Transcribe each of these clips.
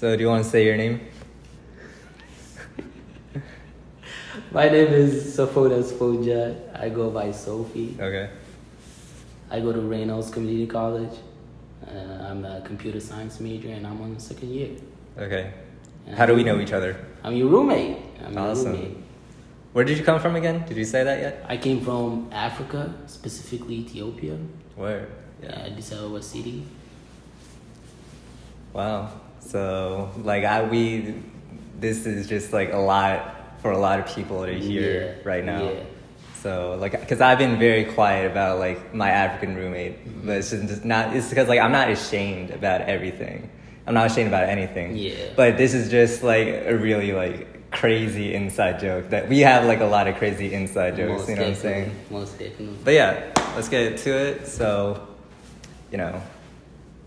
So do you want to say your name? My name is Sofonias Fondja. I go by Sophie. Okay. I go to Reynolds Community College. I'm a computer science major and I'm on the second year. Okay. How do we know each other? I'm your roommate. Awesome. Where did you come from again? Did you say that yet? I came from Africa, specifically Ethiopia. Where? Yeah, Addis Ababa city. Wow. So this is just like a lot for a lot of people that are here right now. Yeah. So because I've been very quiet about like my African roommate, but it's just not. It's because like I'm not ashamed about everything. I'm not ashamed about anything. Yeah. But this is just like a really like crazy inside joke that we have like a lot of crazy inside jokes. What I'm saying? Most definitely. But yeah, let's get to it. So,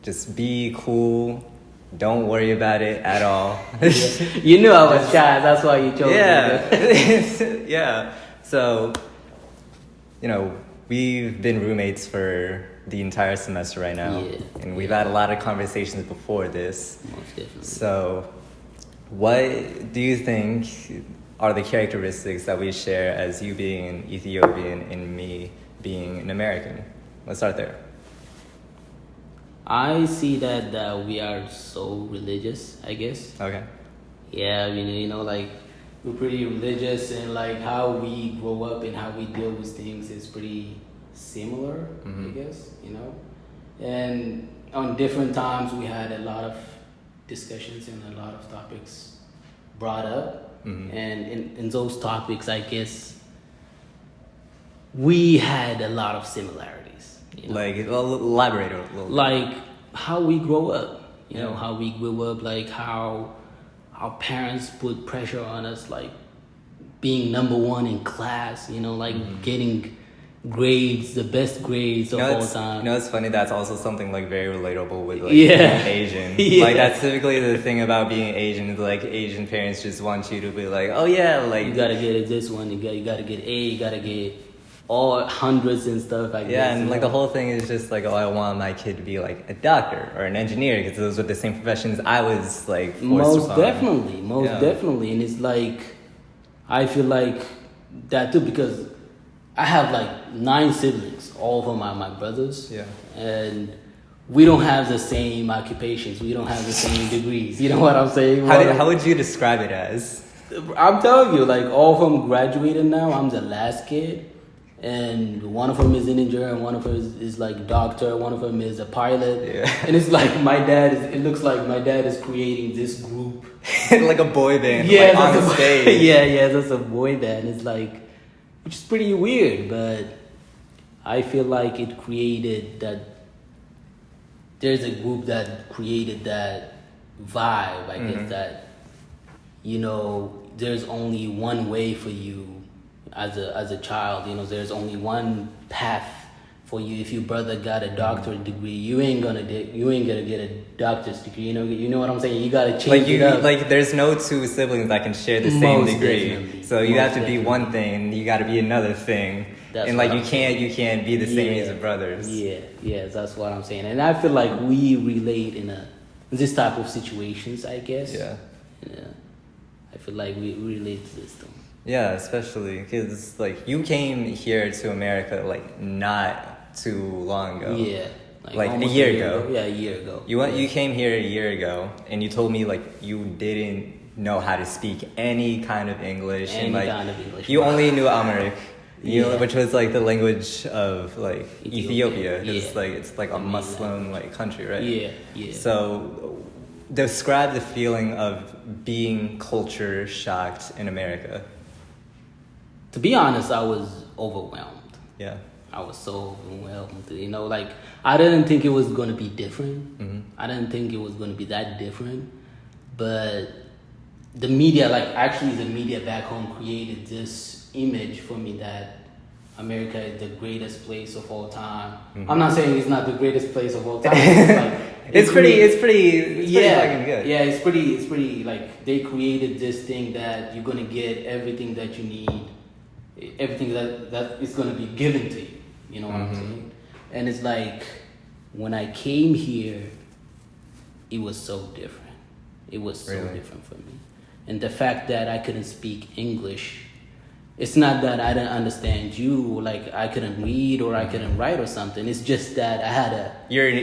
just be cool. Don't worry about it at all. You knew I was shy. That's why you chose me. Yeah. So, we've been roommates for the entire semester right now. Yeah. And we've had a lot of conversations before this. Most definitely. So, what do you think are the characteristics that we share as you being an Ethiopian and me being an American? Let's start there. I see that we are so religious, I guess. Okay. Yeah, like we're pretty religious, and like how we grow up and how we deal with things is pretty similar, I guess, And on different times we had a lot of discussions and a lot of topics brought up. And in those topics, I guess we had a lot of similarities. Like, elaborate a little. Like how we grow up, how we grew up, like how our parents put pressure on us, like being number one in class, getting grades, the best grades of all time. It's funny, that's also something like very relatable with being Asian. Yeah. Like that's typically the thing about being Asian is like Asian parents just want you to be like, oh yeah, like you gotta get this one, you gotta get A, you gotta get all hundreds and stuff like that. Yeah, and like the whole thing is just like, oh, I want my kid to be like a doctor or an engineer because those were the same professions I was like forced upon. Definitely. And it's like, I feel like that too because I have like 9 siblings, all of them are my brothers. Yeah. And we don't have the same occupations. We don't have the same degrees. You know what I'm saying? How would you describe it as? I'm telling you, like all of them graduated now. I'm the last kid. And one of them is an engineer, and one of them is like doctor, one of them is a pilot. Yeah. And it's like it looks like my dad is creating this group. Like a boy band, like on the stage. Yeah, that's a boy band. It's like, which is pretty weird, but I feel like it created that, there's a group that created that vibe, I guess, that, there's only one way for you as a child, there's only one path for you. If your brother got a doctorate degree, you ain't gonna get a doctor's degree. You know what I'm saying? You gotta change it up. Like there's no 2 siblings that can share the same degree. Definitely. So you have to be one thing, you got to be another thing, and like you can't be the same as your brothers. Yeah, that's what I'm saying. And I feel like we relate in this type of situations, I guess. Yeah. I feel like we relate to this thing. Yeah, especially because like you came here to America like not too long ago. Yeah, like a year ago. Yeah, a year ago. You came here a year ago, and you told me like you didn't know how to speak any kind of English, you only knew Amharic, which was like the language of like Ethiopia. It's like a Muslim like country, right? Yeah. So, describe the feeling of being culture shocked in America. To be honest, I was overwhelmed. Yeah. I was so overwhelmed. Like I didn't think it was going to be different. I didn't think it was going to be that different. But the media back home created this image for me that America is the greatest place of all time. I'm not saying it's not the greatest place of all time. It's pretty fucking good. Yeah, it's pretty like they created this thing that you're going to get everything that you need. Everything that is going to be given to you, you know what I'm saying? And it's like when I came here, it was so different. It was so Really? different for me. And the fact that I couldn't speak English, it's not that I didn't understand you, like I couldn't read or I couldn't write or something. It's just that I had a... You're an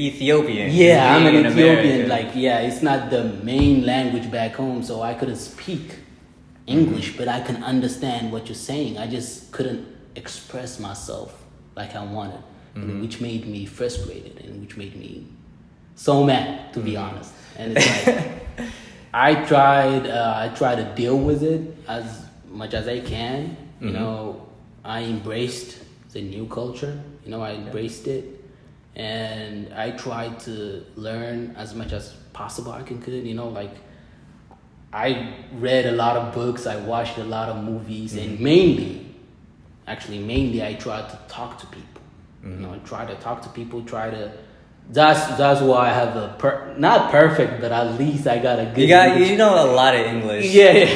Ethiopian. Yeah, I'm an in Ethiopian. America. Like, yeah, it's not the main language back home, so I couldn't speak English, but I can understand what you're saying. I just couldn't express myself like I wanted, which made me frustrated and which made me so mad, to be honest. And it's like I try to deal with it as much as I can. You know, I embraced the new culture. You know, I embraced it, and I tried to learn as much as possible I could. You know, like I read a lot of books, I watched a lot of movies, and mainly I tried to talk to people. You know, I try to talk to people. That's why I have not perfect, but at least I got a good. You know a lot of English. Yeah.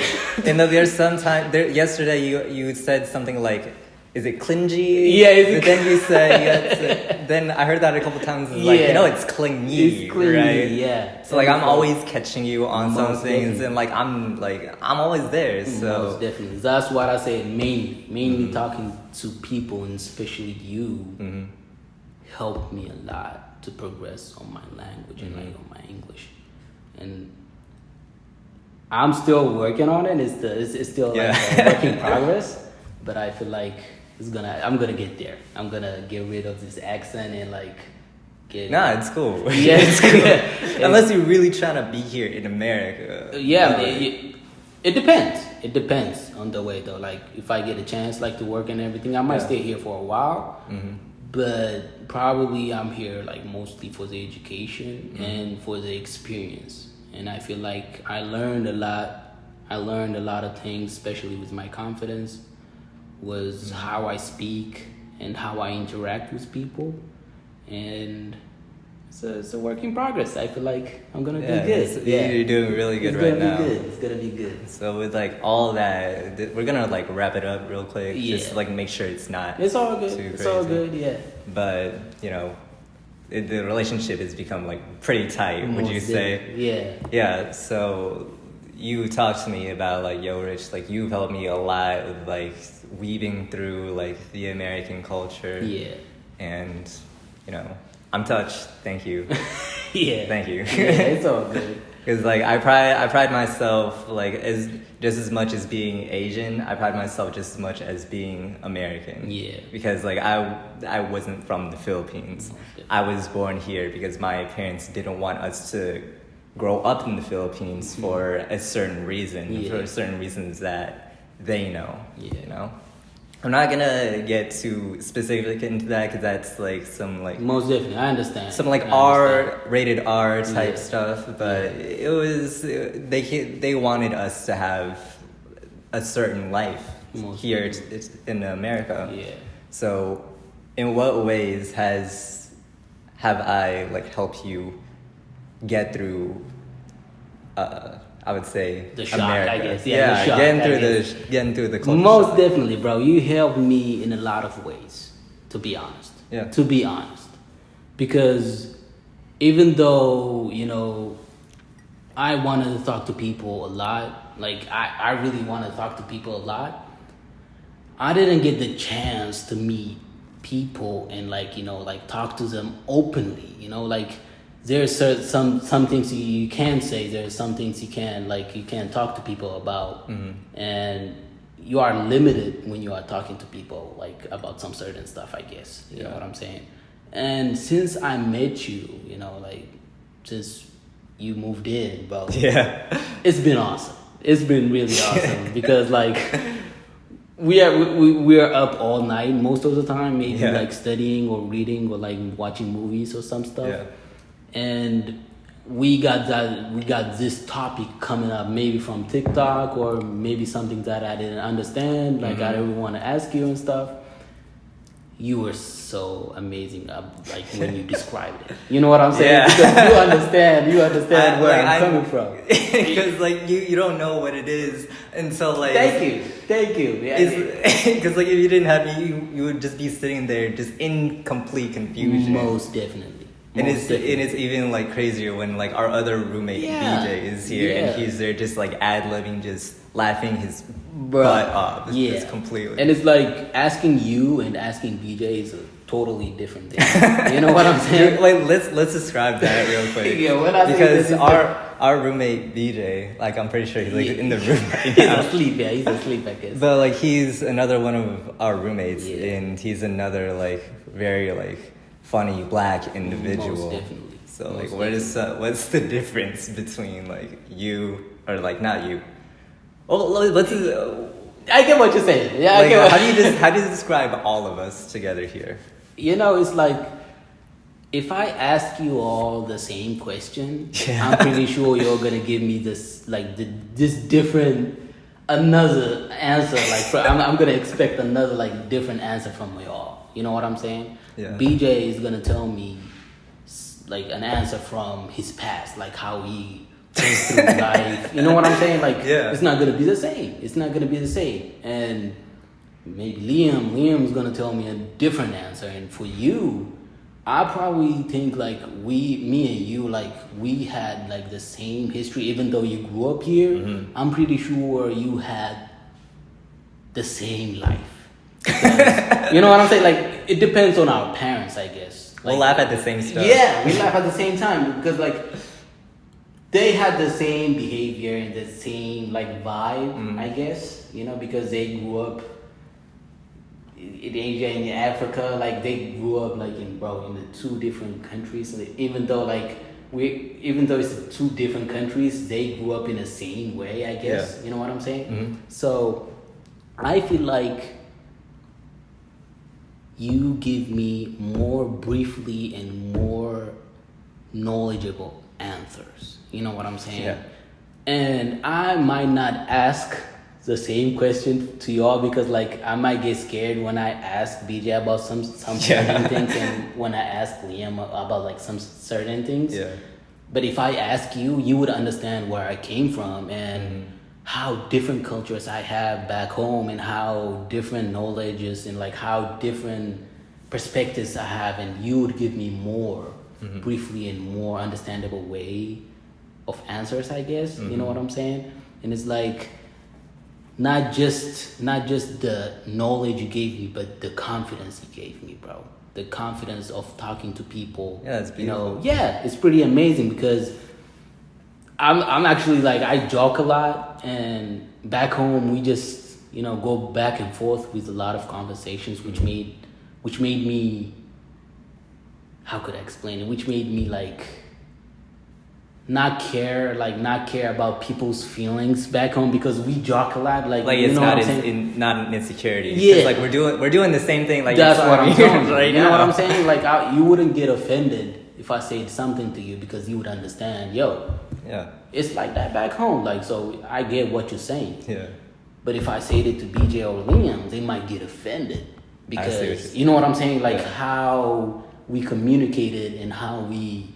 And there's sometimes yesterday you said something like, is it clingy? Yeah. But then you said then I heard that a couple times. It's like, it's clingy. It's clingy, right? yeah. So like I'm always catching you on some Most things, definitely. and I'm always there. So Most definitely. That's what I say. Mainly talking to people, and especially you, helped me a lot to progress on my language and like on my English, and I'm still working on it. It's still like a work in progress, but I feel like I'm gonna get there. I'm gonna get rid of this accent and like get. Nah, it's cool. Yeah, it's cool. Unless you're really trying to be here in America. Yeah, it depends. It depends on the way though. Like if I get a chance like to work and everything, I might stay here for a while. But probably I'm here like mostly for the education and for the experience. And I feel like I learned a lot. I learned a lot of things, especially with my confidence, was how I speak and how I interact with people. And it's a work in progress. I feel like I'm gonna do good. You're doing really good right now. It's gonna be good. So with like all that, we're gonna like wrap it up real quick. Yeah. Just like make sure it's not. It's all good. Too It's crazy. all good. Yeah. But the relationship has become like pretty tight. Would you Most say? definitely. Yeah. Yeah. So you talked to me about like, yo, Rich, like you've helped me a lot with like weaving through like the American culture. Yeah. And I'm touched. Thank you. Yeah. Thank you. Yeah, it's all good. Because like I pride myself like just as much as being Asian. I pride myself just as much as being American. Yeah. Because like I wasn't from the Philippines. I was born here because my parents didn't want us to grow up in the Philippines for a certain reason, for certain reasons that they know. Yeah. I'm not gonna get too specific into that because that's like some like Most definitely, I understand. some like rated R type stuff, but it was they wanted us to have a certain life here in America. Yeah. So, in what ways have I like helped you get through? I would say the shock, America. I guess. Yeah, the shock, getting through the culture. Most shock. definitely, bro. You helped me in a lot of ways, to be honest. Yeah. To be honest. Because even though, I wanted to talk to people a lot, like I really wanted to talk to people a lot, I didn't get the chance to meet people and like talk to them openly, there's some things you can say, there's some things you can't talk to people about, and you are limited when you are talking to people like about some certain stuff, I guess. You know what I'm saying? And since I met you, since you moved in, bro, it's been awesome. It's been really awesome because like we are up all night most of the time, maybe like studying or reading or like watching movies or some stuff. Yeah. And we got this topic coming up, maybe from TikTok or maybe something that I didn't understand, like I didn't want to ask you and stuff. You were so amazing, like when you described it. You know what I'm saying? Because you understand where I'm coming from. Because like you don't know what it is, and so like thank you. Because like if you didn't have me, you would just be sitting there just in complete confusion. Most definitely. And it's even like crazier when like our other roommate BJ is here and he's there just like ad-libbing, just laughing his butt off. It's completely. And it's like asking you and asking BJ is a totally different thing. You know what I'm saying? Like let's describe that real quick. Because our roommate BJ, like I'm pretty sure he's like in the room right now. He's asleep, I guess. But like he's another one of our roommates, and he's another like very like funny black individual. Most definitely. So like, what's the difference between like you or like not you? Oh, let's. I get what you're saying. Yeah, like, how do you describe all of us together here? You know, it's like if I ask you all the same question, I'm pretty sure you're gonna give me this like this different another answer. Like I'm gonna expect another like different answer from you all. You know what I'm saying? Yeah. BJ is gonna tell me like an answer from his past, like how he went through life. You know what I'm saying? Like it's not gonna be the same. It's not gonna be the same. And maybe Liam's gonna tell me a different answer. And for you, I probably think like me and you, like we had like the same history, even though you grew up here. Mm-hmm. I'm pretty sure you had the same life. Because, you know what I'm saying? Like it depends on our parents, I guess. Like, we'll laugh at the same stuff. Yeah, we laugh at the same time because like they had the same behavior and the same like vibe, I guess. You know, because they grew up in Asia and in Africa, like they grew up like in the two different countries. Even though it's two different countries, they grew up in the same way, I guess. You know what I'm saying? Mm-hmm. So I feel like you give me more briefly and more knowledgeable answers. You know what I'm saying? Yeah. And I might not ask the same question to y'all because like I might get scared when I ask BJ about some certain things and when I ask Liam about like some certain things. Yeah. But if I ask you, you would understand where I came from and how different cultures I have back home and how different knowledge is and like how different perspectives I have, and you would give me more briefly and more understandable way of answers, I guess. You know what I'm saying? And it's like not just the knowledge you gave me, but the confidence you gave me, bro. The confidence of talking to people. Yeah, it's beautiful. You know, it's pretty amazing because I'm actually like I joke a lot, and back home we just go back and forth with a lot of conversations, which made me, how could I explain it? Which made me like not care about people's feelings back home because we joke a lot. Like it's not not an insecurity. Yeah, it's like we're doing the same thing. Like that's what I'm telling you. Right now. You know what I'm saying? Like you wouldn't get offended if I said something to you because you would understand. Yeah, it's like that back home. Like so, I get what you're saying. Yeah, but if I said it to BJ or Liam, they might get offended because you know what I'm saying. Like how we communicated and how we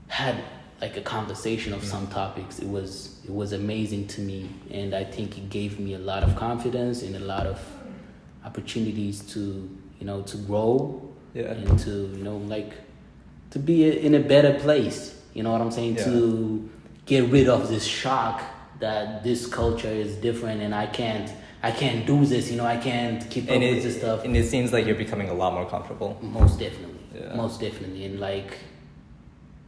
had like a conversation of some topics. It was amazing to me, and I think it gave me a lot of confidence and a lot of opportunities to to grow and to to be in a better place. You know what I'm saying? Yeah. To get rid of this shock that this culture is different and I can't do this. I can't keep up with this stuff. And it seems like you're becoming a lot more comfortable. Most definitely. Yeah. Most definitely. And like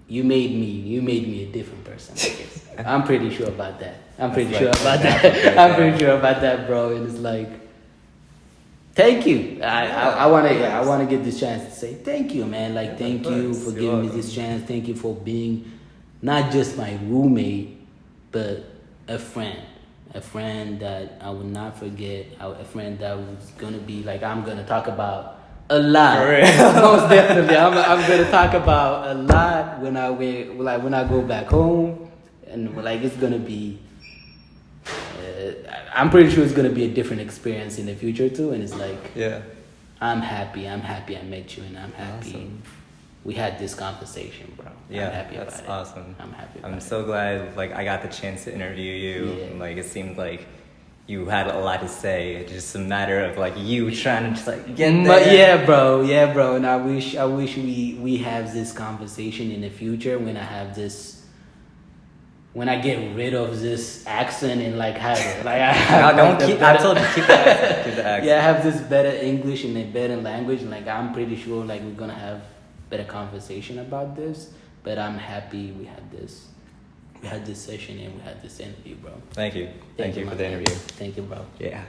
you made me a different person, I guess. I'm pretty sure about that. I'm pretty sure about that, bro. And it's like, thank you. I wanna get this chance to say thank you, man. Like thank you for giving me this chance. Thank you for being not just my roommate, but a friend that I will not forget. A friend that was gonna be like I'm gonna talk about a lot. Most definitely, I'm gonna talk about a lot when I go back home, and like it's gonna be. I'm pretty sure it's gonna be a different experience in the future too, and it's like I'm happy I met you, and I'm happy we had this conversation, bro. Yeah, I'm happy that's about awesome. I'm happy. I'm so glad like I got the chance to interview you. Yeah. And, like it seemed like you had a lot to say. It's just a matter of like you trying to just like get there. But yeah, bro. And I wish we have this conversation in the future when I get rid of this accent and like have it. Like I told you keep the accent. Keep the accent. Yeah, I have this better English and a better language. And like I'm pretty sure like we're gonna have better conversation about this. But I'm happy we had this session and we had this interview, bro. Thank you for the interview. Thank you, bro. Yeah.